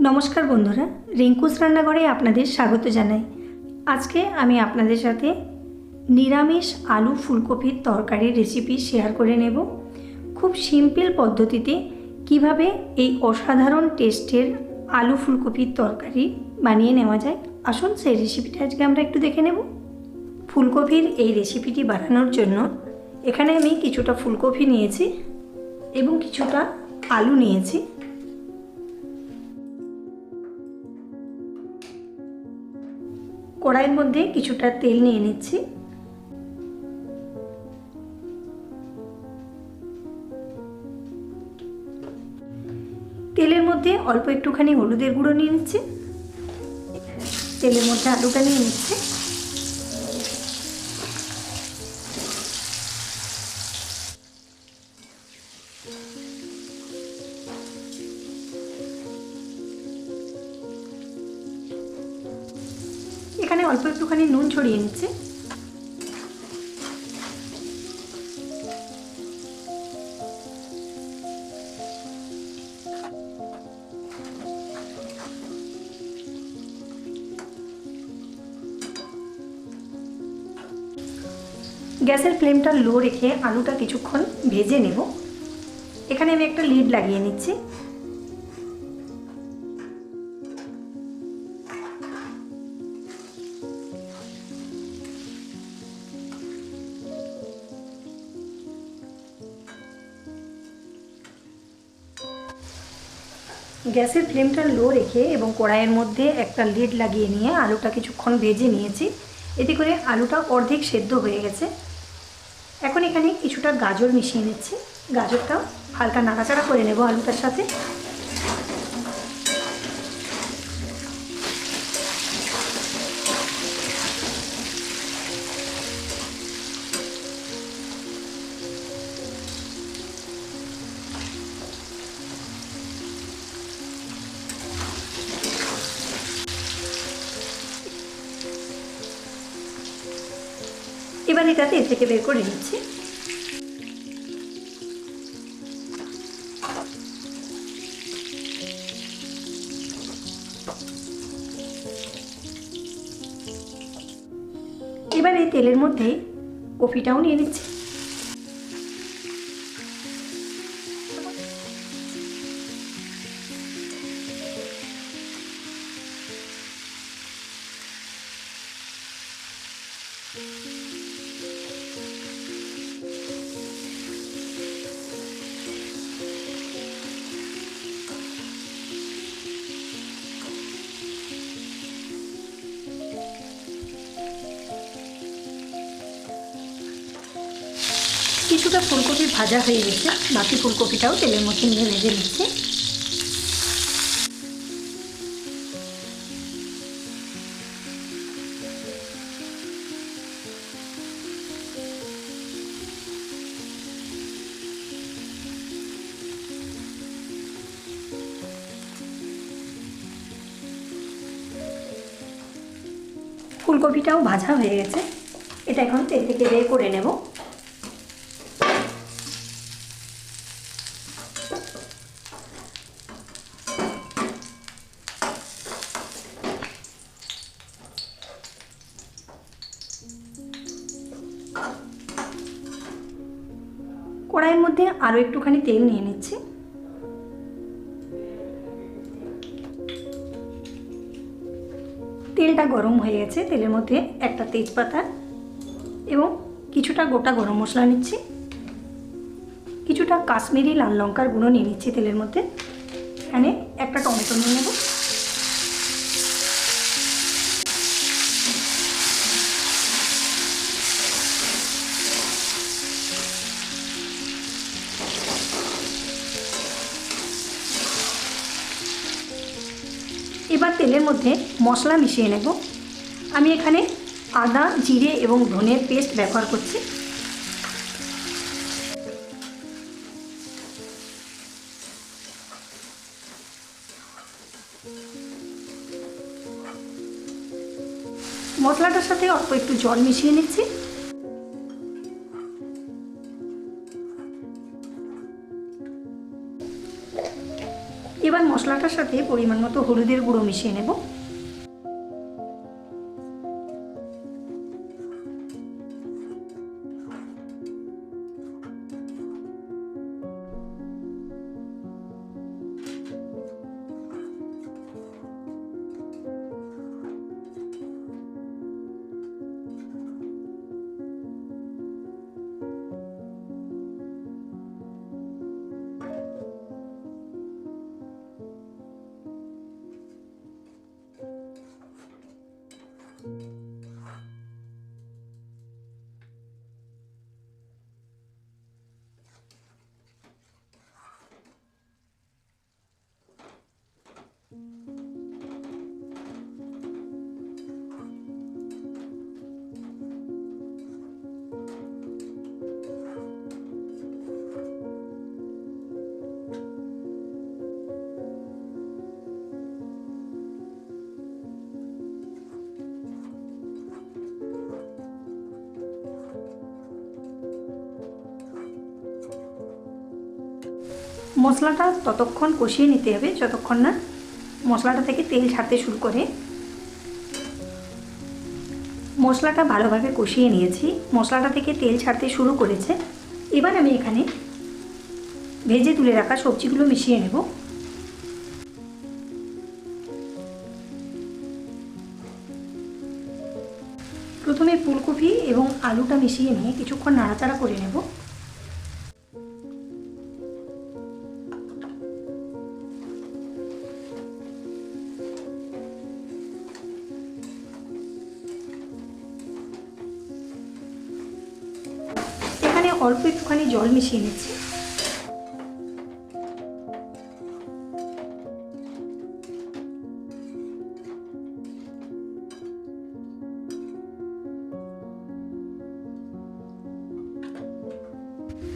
নমস্কার বন্ধুরা, রিঙ্কুস রান্নাঘরে আপনাদের স্বাগত জানাই। আজকে আমি আপনাদের সাথে নিরামিষ আলু ফুলকপির তরকারির রেসিপি শেয়ার করে নেব। খুব সিম্পল পদ্ধতিতে কিভাবে এই অসাধারণ টেস্টের আলু ফুলকপির তরকারি বানিয়ে নেওয়া যায়, আসুন সেই রেসিপিটা আজকে আমরা একটু দেখে নেব। ফুলকপির এই রেসিপিটি বানানোর জন্য এখানে আমি কিছুটা ফুলকপি নিয়েছি এবং কিছুটা আলু নিয়েছি। কড়াইয়ের মধ্যে কিছুটা তেল নিয়ে নিচ্ছি। তেলের মধ্যে অল্প একটুখানি হলুদের গুঁড়ো নিয়ে নিচ্ছি। তেলের মধ্যে আলুটা নিয়ে নিচ্ছি। এখানে অল্প একটুখানি নুন ছড়িয়ে নিচ্ছে। গ্যাসের ফ্লেমটা লো রেখে আলুটা কিছুক্ষণ ভেজে নেব। এখানে আমি একটা লিড লাগিয়ে নিচ্ছি। গ্যাসের ফ্লেমটা লো রেখে এবং কড়াইয়ের মধ্যে একটা লিড লাগিয়ে নিয়ে আলুটা কিছুক্ষণ ভেজে নিয়েছি। এতে করে আলুটা অর্ধেক সেদ্ধ হয়ে গেছে। এখন এখানে কিছুটা গাজর মিশিয়ে নিচ্ছি। গাজরটা হালকা নাড়াচাড়া করে নেব আলুটার সাথে। এবার এটা তেল থেকে বের করে নিচ্ছি। এবার এই তেলের মধ্যে কপিটাও নিয়ে নিচ্ছি। কিছুটা ফুলকপি ভাজা হয়ে গেছে, বাকি ফুলকপিটাও তেলের মধ্যে নিয়ে ভেজে নিচ্ছে। ফুলকপিটাও ভাজা হয়ে গেছে, এটা এখন তেল থেকে বের করে নেব। কড়াইয়ের মধ্যে আরও একটুখানি তেল নিয়ে নিচ্ছি। তেলটা গরম হয়ে গেছে। তেলের মধ্যে একটা তেজপাতা এবং কিছুটা গোটা গরম মশলা নিচ্ছি। কিছুটা কাশ্মীরি লাল লঙ্কার গুঁড়ো নিয়ে নিচ্ছি তেলের মধ্যে। এখানে একটা টমেটো নিয়ে নেব। এবার তেলের মধ্যে মশলা মিশিয়ে নেব। আমি এখানে আদা, জিরে এবং ধনের পেস্ট ব্যবহার করছি। মশলাটার সাথে অল্প একটু জল মিশিয়ে নিচ্ছি। এবার মশলাটার সাথে পরিমাণ মতো হলুদের গুঁড়ো মিশিয়ে নেব। মশলাটা ততক্ষণ কষিয়ে নিতে হবে যতক্ষণ না মশলাটা থেকে তেল ছাড়তে শুরু করে। মশলাটা ভালোভাবে কষিয়ে নিয়েছি, মশলাটা থেকে তেল ছাড়তে শুরু করেছে। এবার আমি এখানে ভেজে তুলে রাখা সবজিগুলো মিশিয়ে নেব। প্রথমে ফুলকপি এবং আলুটা মিশিয়ে নিয়ে কিছুক্ষণ নাড়াচাড়া করে নেব। এখানে অল্প একটুখানি জল মিশিয়ে নিচ্ছি।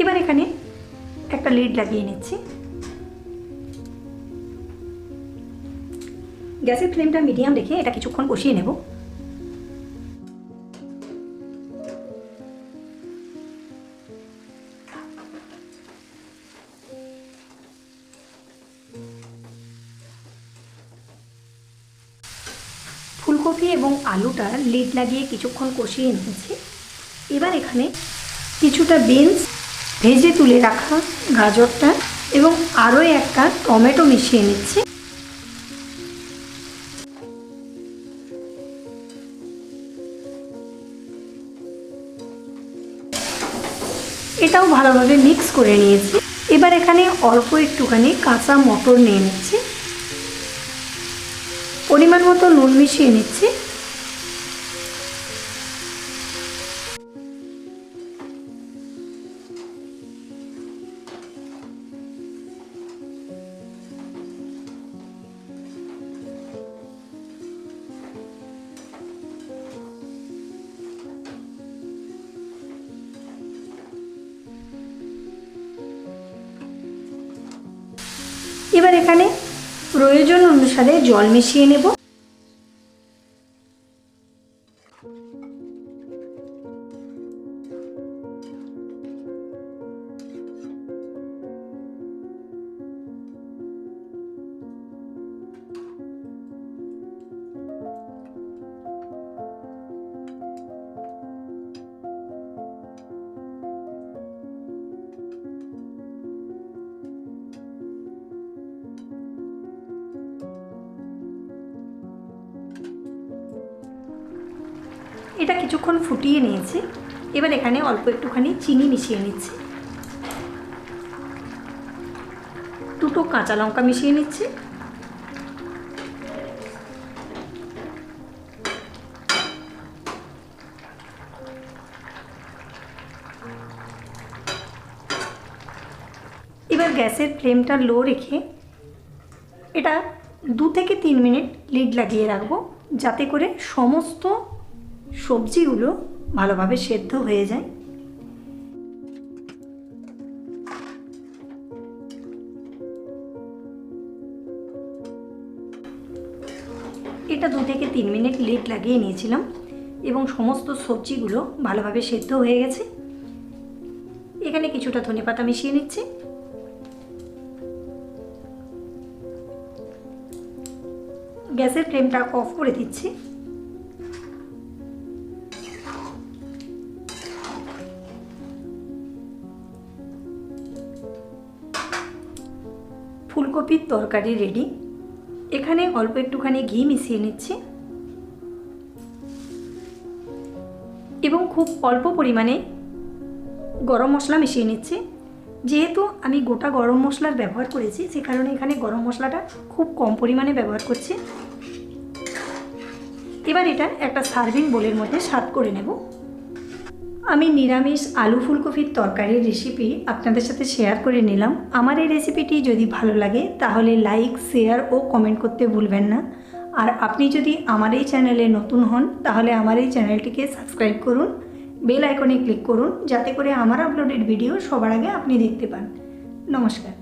এবার এখানে একটা লিড লাগিয়ে নিচ্ছি। গ্যাসের ফ্লেমটা মিডিয়াম রেখে এটা কিছুক্ষণ কষিয়ে নেব। ফুলকপি এবং আলুটা লিড লাগিয়ে কিছুক্ষণ কষিয়ে নিয়েছি। এবার এখানে কিছুটা বিনস, ভেজে তুলে রাখা গাজরটা এবং আরও একটা টমেটো মিশিয়ে নিচ্ছি। এটাও ভালোভাবে মিক্স করে নিয়েছি। এবার এখানে অল্প একটুখানি কাঁচা মটর নিয়ে নিচ্ছি, পরিমাণ মতো নুন মিশিয়ে নিচ্ছি। এবার এখানে প্রয়োজন অনুসারে জল মিশিয়ে নেব। এটা কিছুক্ষণ ফুটিয়ে নিয়েছি। এবার এখানে অল্প একটুখানি চিনি মিশিয়ে নিচ্ছি, দুটো কাঁচা লঙ্কা মিশিয়ে নিচ্ছি। এবার গ্যাসের ফ্লেমটা লো রেখে এটা 2 থেকে 3 মিনিট লিড লাগিয়ে রাখবো, যাতে করে সমস্ত সবজিগুলো ভালোভাবে সেদ্ধ হয়ে যায়। এটা 2 থেকে 3 মিনিট লিড লাগিয়ে নিয়েছিলাম এবং সমস্ত সবজিগুলো ভালোভাবে সেদ্ধ হয়ে গেছে। এখানে কিছুটা ধনেপাতা মিশিয়ে নিচ্ছি। গ্যাসের ফ্লেমটা অফ করে দিচ্ছি। ফুলকপির তরকারি রেডি। এখানে অল্প একটুখানি ঘি মিশিয়ে নিচ্ছি এবং খুব অল্প পরিমাণে গরম মশলা মিশিয়ে নিচ্ছি। যেহেতু আমি গোটা গরম মশলার ব্যবহার করেছি, সে কারণে এখানে গরম মশলাটা খুব কম পরিমাণে ব্যবহার করছি। এবার এটা একটা সার্ভিং বোলের মধ্যে সার্ভ করে নেব। আমি নিরামিষ আলু ফুলকপির তরকারির রেসিপি আপনাদের সাথে শেয়ার করে নিলাম। আমার এই রেসিপিটি যদি ভালো লাগে তাহলে লাইক, শেয়ার ও কমেন্ট করতে ভুলবেন না। আর আপনি যদি আমার এই চ্যানেলে নতুন হন তাহলে আমার এই চ্যানেলটিকে সাবস্ক্রাইব করুন, বেল আইকনে ক্লিক করুন, যাতে করে আমার আপলোডেড ভিডিও সবার আগে আপনি দেখতে পান। নমস্কার।